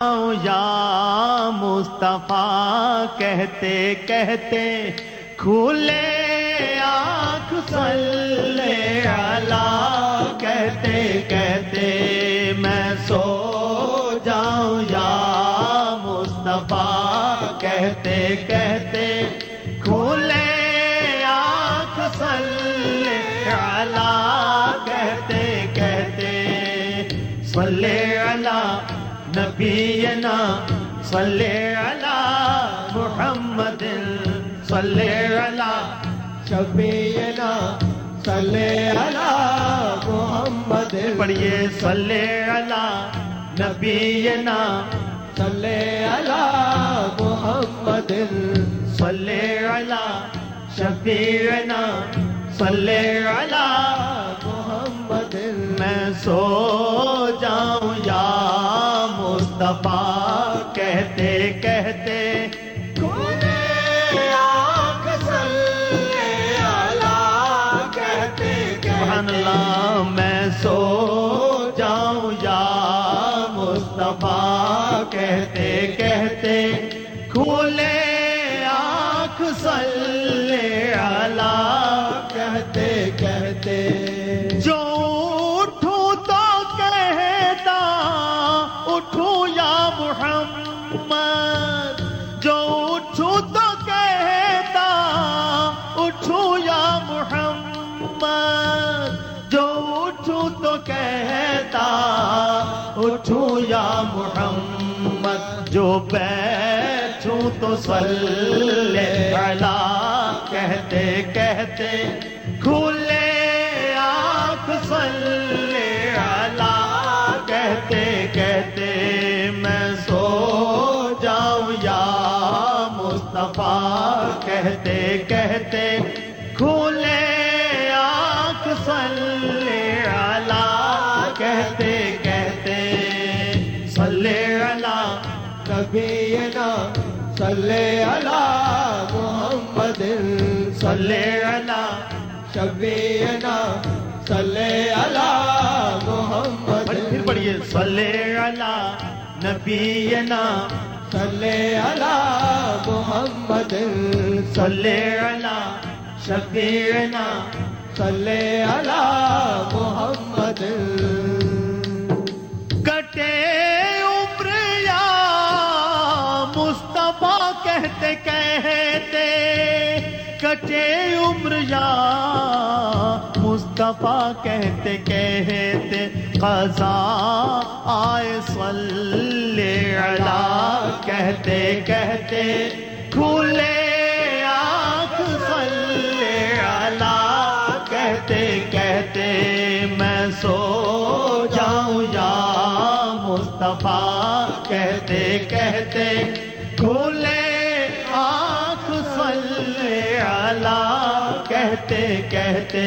یا مصطفیٰ کہتے کہتے کھولے آنکھ صلی علی کہتے کہتے میں سو جاؤں یا مصطفیٰ کہتے کہتے کھولے آنکھ صلی علی کہتے کہتے صلی علی نبینا صلی علی محمد صلی علی شفیعنا صلی علی محمد پڑھیے صلی علی نبینا صلی علی محمد صلی علی شفیعنا صلی علی محمد میں سو جاؤں یا مصطفیٰ کہتے کہتے کھولے آنکھ صلی علی کہتے سبحان اللہ میں سو جاؤں یا مصطفیٰ کہتے کہتے کھولے آنکھ صلی علی کہتے کہتے جو اٹھوں تو کہتا اٹھوں یا محمد جو اٹھوں تو کہتا اٹھوں یا محمد جو اٹھوں تو کہتا اٹھوں یا محمد جو بیٹھوں تو صلی علی کہتے کہتے کھولے آنکھ صلی علی کہتے کہتے میں سو جاؤں یا مصطفیٰ کہتے کہتے کھولے آنکھ صلی علی کہتے کہتے صلی علی نبینا صلی علی محمد صلی علی شفیعنا صلی علی محمد پھر پڑھیے صلی علی نبینا صلی علی محمد صلی علی شفیعنا صلی علی محمد کٹے عمر یا مصطفیٰ کہتے کہتے کٹے عمر یا مصطفیٰ کہتے کہتے قضا آئے صلی علی کہتے کہتے کھولے آنکھ صلی علی کہتے کہتے میں سو جاؤں یا مصطفیٰ کہتے کہتے کھولے آنکھ صلی علی کہتے کہتے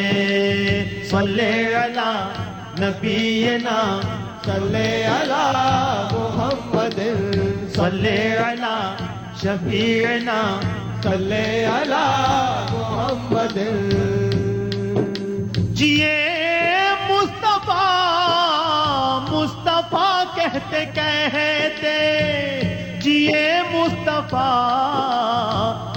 صلی علی نبینا صلی علی محمد صلی علی شفیعنا صلی علی محمد جیے مصطفیٰ مصطفیٰ کہتے کہتے جیے مصطفیٰ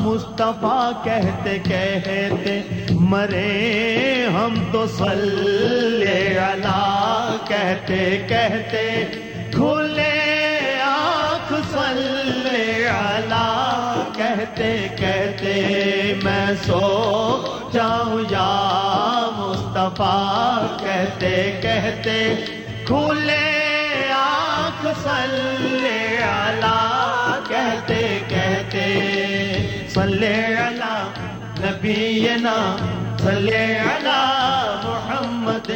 مصطفیٰ کہتے کہتے مرے ہم تو صلی علی کہتے کہتے کھولے آنکھ صلی علی کہتے کہتے میں سو جاؤں یا مصطفیٰ کہتے کہتے کھولے آنکھ صلی علی کہتے کہتے صلی علی نبینا صلی علی محمد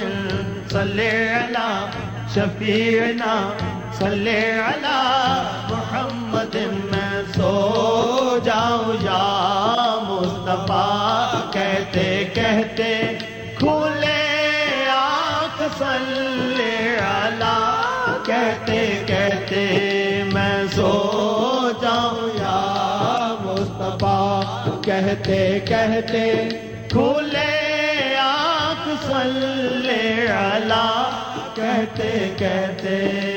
صلی علی شفیعنا صلی علی محمد میں سو جاؤں یا مصطفیٰ کہتے کہتے کھولے آنکھ صلی علی کہتے کہتے میں سو جاؤں یا مصطفیٰ کہتے کہتے کھولے آنکھ صلی علی کہتے کہتے